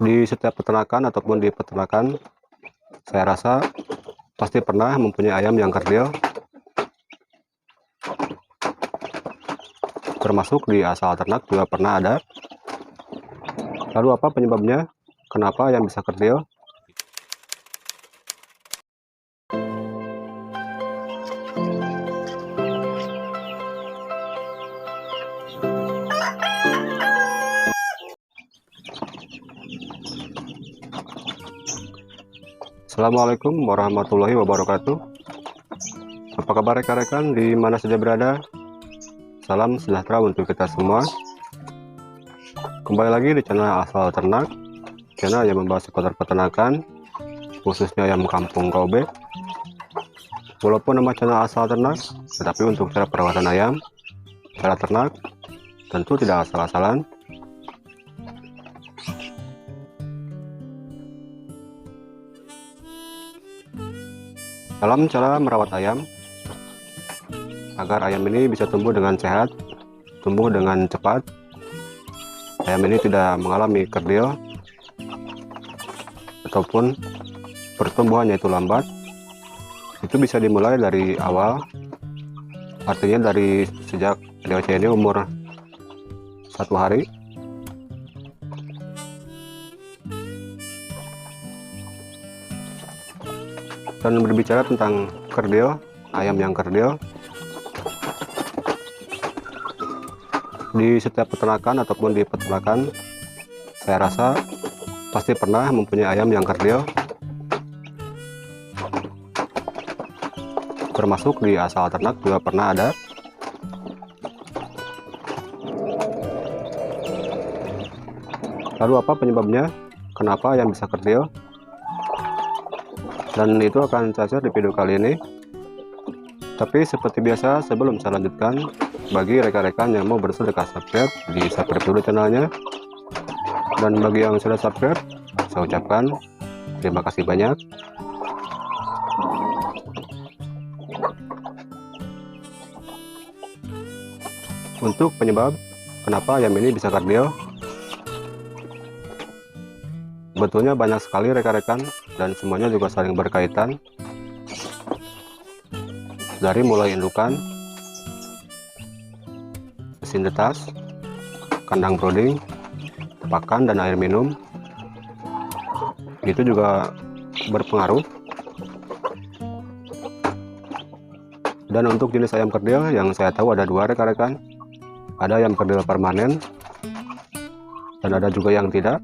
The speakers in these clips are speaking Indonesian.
Di setiap peternakan ataupun di peternakan, saya rasa pasti pernah mempunyai ayam yang kerdil, termasuk di asal ternak juga pernah ada. Lalu apa penyebabnya? Kenapa ayam bisa kerdil? Assalamualaikum warahmatullahi wabarakatuh. Apa kabar rekan-rekan di mana saja berada? Salam sejahtera untuk kita semua. Kembali lagi di channel Asal Ternak, channel yang membahas seputar peternakan, khususnya ayam kampung Kobe. Walaupun nama channel Asal Ternak, tetapi untuk cara perawatan ayam, cara ternak, tentu tidak asal-asalan. Dalam cara merawat ayam, agar ayam ini bisa tumbuh dengan sehat, tumbuh dengan cepat, ayam ini tidak mengalami kerdil, ataupun pertumbuhannya itu lambat, itu bisa dimulai dari awal, artinya dari sejak dewasa ini umur 1 hari. Dan berbicara tentang kerdil, ayam yang kerdil, di setiap peternakan ataupun di peternakan, saya rasa pasti pernah mempunyai ayam yang kerdil, termasuk di asal ternak juga pernah ada. Lalu apa penyebabnya? Kenapa ayam bisa kerdil? Dan itu akan saya share di video kali ini. Tapi seperti biasa, sebelum saya lanjutkan, bagi rekan-rekan yang mau bersedekah subscribe, di subscribe dulu channelnya. Dan bagi yang sudah subscribe, saya ucapkan terima kasih banyak. Untuk penyebab kenapa ayam ini bisa kerdil, sebetulnya banyak sekali rekan-rekan, dan semuanya juga saling berkaitan. Dari mulai indukan, mesin detas, kandang brooding, pakan dan air minum, itu juga berpengaruh. Dan untuk jenis ayam kerdil yang saya tahu ada 2 rekan-rekan, ada ayam kerdil permanen dan ada juga yang tidak.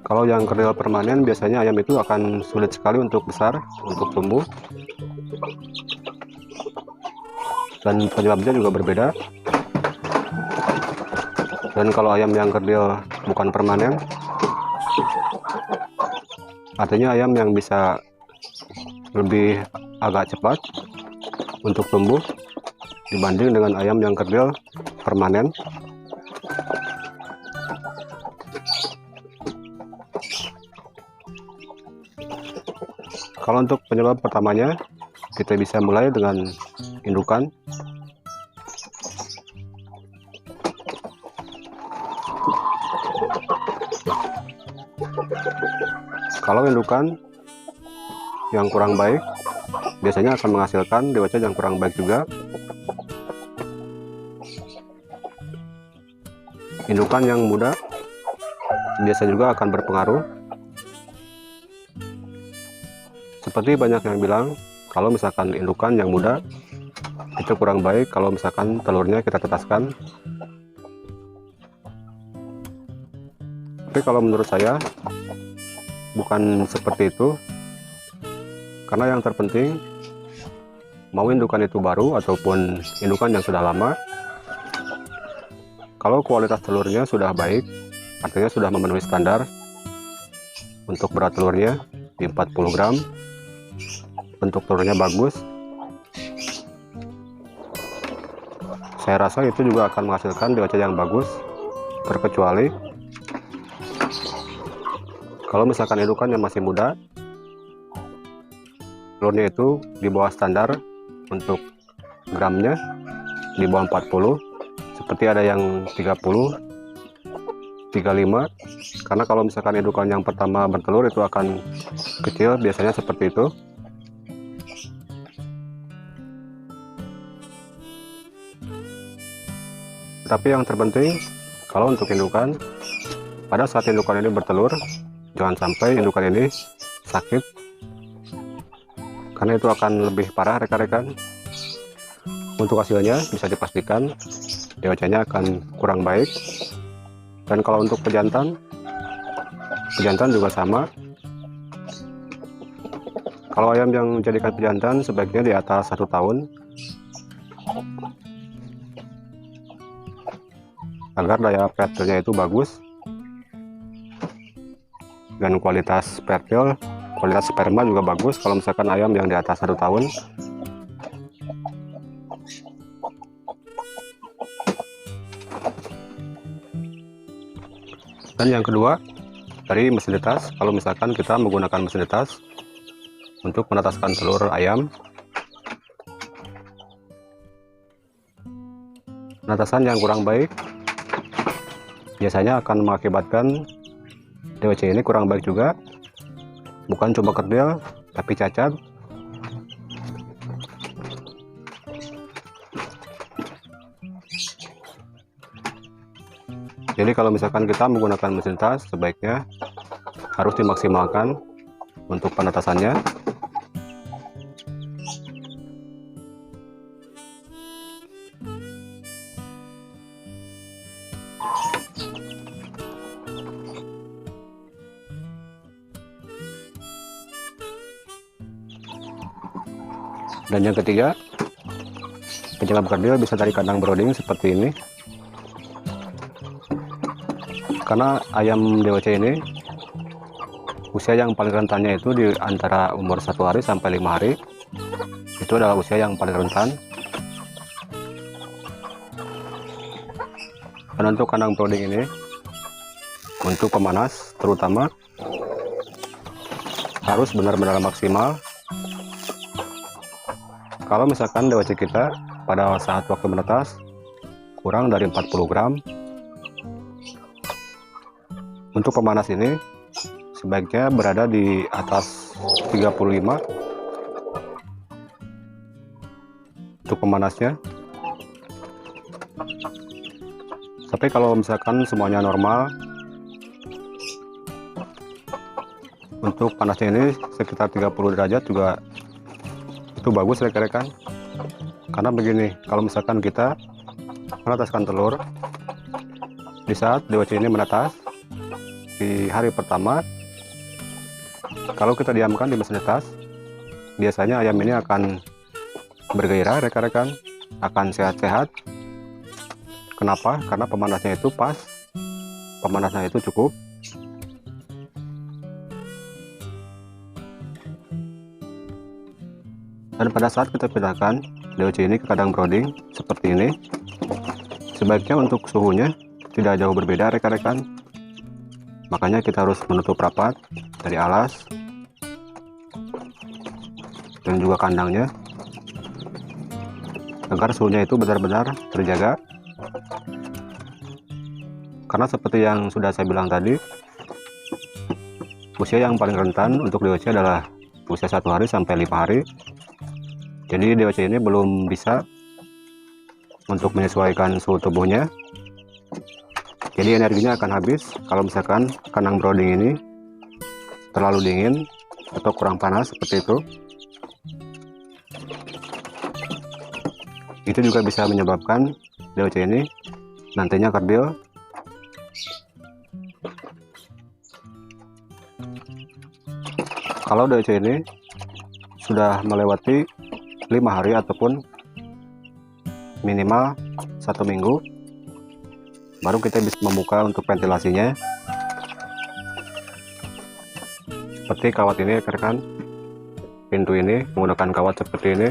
Kalau yang kerdil permanen, biasanya ayam itu akan sulit sekali untuk besar, untuk tumbuh. Dan penyebabnya juga berbeda. Dan kalau ayam yang kerdil bukan permanen, artinya ayam yang bisa lebih agak cepat untuk tumbuh dibanding dengan ayam yang kerdil permanen. Kalau untuk penyebab pertamanya, kita bisa mulai dengan indukan. Kalau indukan yang kurang baik, biasanya akan menghasilkan dewasa yang kurang baik juga. Indukan yang muda biasa juga akan berpengaruh. Seperti banyak yang bilang, kalau misalkan indukan yang muda itu kurang baik kalau misalkan telurnya kita tetaskan. Tapi kalau menurut saya bukan seperti itu, karena yang terpenting, mau indukan itu baru ataupun indukan yang sudah lama, kalau kualitas telurnya sudah baik, artinya sudah memenuhi standar untuk berat telurnya di 40 gram, bentuk telurnya bagus, saya rasa itu juga akan menghasilkan dewasa yang bagus. Terkecuali kalau misalkan indukan yang masih muda, telurnya itu di bawah standar untuk gramnya, di bawah 40, seperti ada yang 30, 35, karena kalau misalkan indukan yang pertama bertelur itu akan kecil, biasanya seperti itu. Tapi yang terpenting kalau untuk indukan, pada saat indukan ini bertelur, jangan sampai indukan ini sakit, karena itu akan lebih parah rekan-rekan. Untuk hasilnya bisa dipastikan DOC-nya akan kurang baik. Dan kalau untuk pejantan juga sama. Kalau ayam yang menjadikan pejantan sebaiknya di atas 1 tahun, agar daya fertilnya itu bagus dan kualitas fertil, kualitas sperma juga bagus kalau misalkan ayam yang di atas 1 tahun. Dan yang kedua, dari mesin netas. Kalau misalkan kita menggunakan mesin netas untuk menetaskan telur ayam, penetasan yang kurang baik biasanya akan mengakibatkan DOC ini kurang baik juga. Bukan cuma kerdil, tapi cacat. Jadi kalau misalkan kita menggunakan mesin netas, sebaiknya harus dimaksimalkan untuk penetasannya. Dan yang ketiga, penyebab kerdil bisa dari kandang brooding seperti ini. Karena ayam DOC ini usia yang paling rentannya itu di antara umur 1 hari sampai 5 hari. Itu adalah usia yang paling rentan. Dan untuk kandang brooding ini, untuk pemanas terutama harus benar-benar maksimal. Kalau misalkan DOC kita pada saat waktu menetas kurang dari 40 gram, untuk pemanas ini sebaiknya berada di atas 35 untuk pemanasnya. Tapi kalau misalkan semuanya normal, untuk panasnya ini sekitar 30 derajat juga itu bagus rekan-rekan. Karena begini, kalau misalkan kita menetaskan telur, di saat DOC ini menetas di hari pertama, kalau kita diamkan di mesin netas, biasanya ayam ini akan bergairah rekan-rekan, akan sehat-sehat. Kenapa? Karena pemanasnya itu pas, pemanasnya itu cukup. Dan pada saat kita pindahkan DOC ini ke kandang brooding seperti ini, sebaiknya untuk suhunya tidak jauh berbeda rekan-rekan. Makanya kita harus menutup rapat dari alas dan juga kandangnya, agar suhunya itu benar-benar terjaga. Karena seperti yang sudah saya bilang tadi, usia yang paling rentan untuk DOC adalah usia 1 hari sampai 5 hari. Jadi DOC ini belum bisa untuk menyesuaikan suhu tubuhnya. Jadi energinya akan habis kalau misalkan kandang brooding ini terlalu dingin atau kurang panas seperti itu. Itu juga bisa menyebabkan DOC ini nantinya kerdil. Kalau DOC ini sudah melewati 5 hari ataupun minimal 1 minggu, baru kita bisa membuka untuk ventilasinya. Seperti kawat ini rekan, pintu ini menggunakan kawat seperti ini.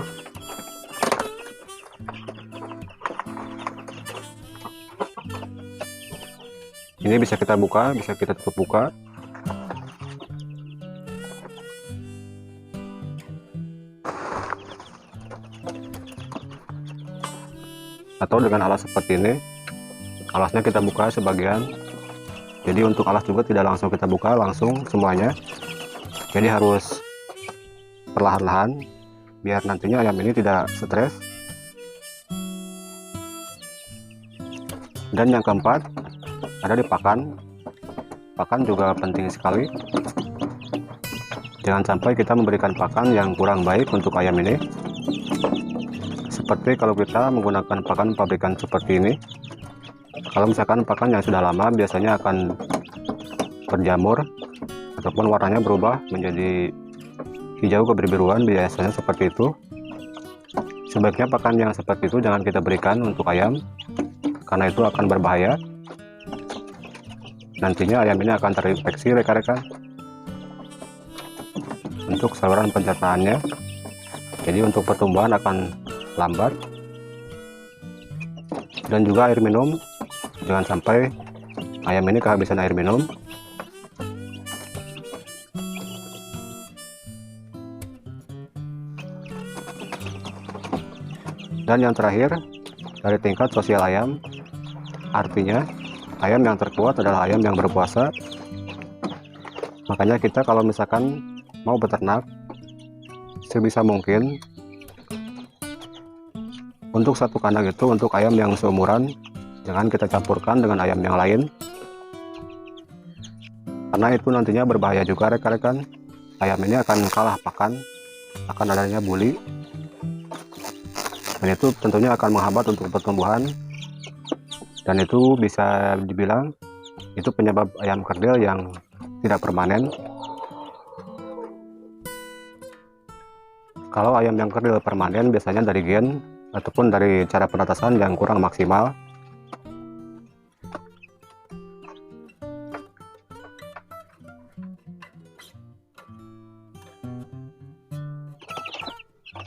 Ini bisa kita buka, bisa kita tutup buka. Atau dengan alas seperti ini, alasnya kita buka sebagian Jadi untuk alas juga tidak langsung kita buka langsung semuanya, jadi harus perlahan-lahan biar nantinya ayam ini tidak stres. Dan yang keempat ada di pakan. Pakan juga penting sekali. Jangan sampai kita memberikan pakan yang kurang baik untuk ayam ini. Seperti kalau kita menggunakan pakan pabrikan seperti ini, kalau misalkan pakan yang sudah lama biasanya akan berjamur ataupun warnanya berubah menjadi hijau kebiru-biruan, biasanya seperti itu. Sebaiknya pakan yang seperti itu jangan kita berikan untuk ayam, karena itu akan berbahaya. Nantinya ayam ini akan terinfeksi rekan-rekan untuk saluran pencernaannya, jadi untuk pertumbuhan akan lambat. Dan juga air minum, jangan sampai ayam ini kehabisan air minum. Dan yang terakhir, dari tingkat sosial ayam, artinya ayam yang terkuat adalah ayam yang berpuasa. Makanya kita kalau misalkan mau beternak, sebisa mungkin untuk satu kandang itu untuk ayam yang seumuran, jangan kita campurkan dengan ayam yang lain, karena itu nantinya berbahaya juga rekan-rekan. Ayam ini akan kalah pakan, akan adanya bully, dan itu tentunya akan menghambat untuk pertumbuhan, dan itu bisa dibilang itu penyebab ayam kerdil yang tidak permanen. Kalau ayam yang kerdil permanen biasanya dari gen ataupun dari cara penetasan yang kurang maksimal.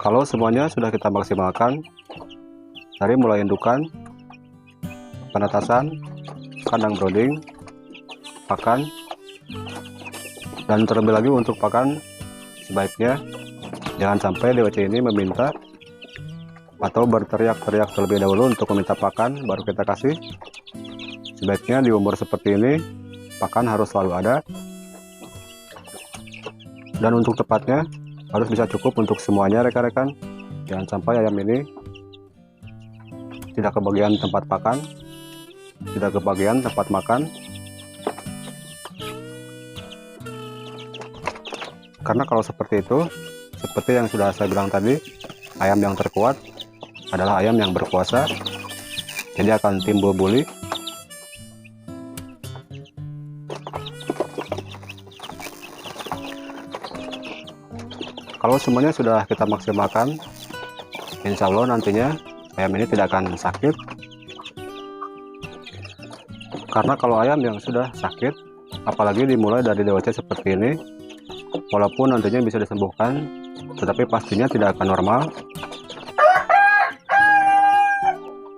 Kalau semuanya sudah kita maksimalkan, dari mulai indukan, penetasan, kandang brooding, pakan, dan terlebih lagi untuk pakan, sebaiknya jangan sampai DWC ini meminta atau berteriak-teriak terlebih dahulu untuk meminta pakan baru kita kasih. Sebaiknya di umur seperti ini pakan harus selalu ada, dan untuk tepatnya harus bisa cukup untuk semuanya rekan-rekan. Jangan sampai ayam ini tidak kebagian tempat pakan, tidak kebagian tempat makan, karena kalau seperti itu, seperti yang sudah saya bilang tadi, ayam yang terkuat adalah ayam yang berpuasa, jadi akan timbul bully. Kalau semuanya sudah kita maksimalkan, insya Allah nantinya ayam ini tidak akan sakit. Karena kalau ayam yang sudah sakit, apalagi dimulai dari DWC seperti ini, walaupun nantinya bisa disembuhkan, tetapi pastinya tidak akan normal.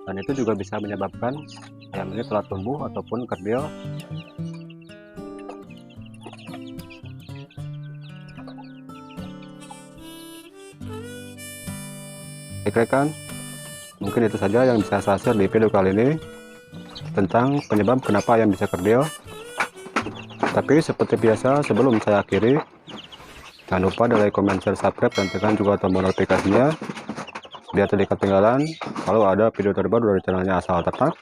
Dan itu juga bisa menyebabkan ayam ini telat tumbuh ataupun kerdil. Baik rekan, mungkin itu saja yang bisa saya share di video kali ini tentang penyebab kenapa ayam bisa kerdil. Tapi seperti biasa, sebelum saya akhiri, jangan lupa like, comment, share, subscribe, dan tekan juga tombol notifikasinya biar tidak ketinggalan kalau ada video terbaru dari channelnya Asal Ternak.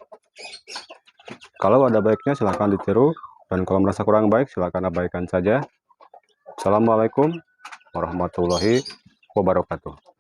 Kalau ada baiknya silahkan ditiru, dan kalau merasa kurang baik silahkan abaikan saja. Assalamualaikum warahmatullahi wabarakatuh.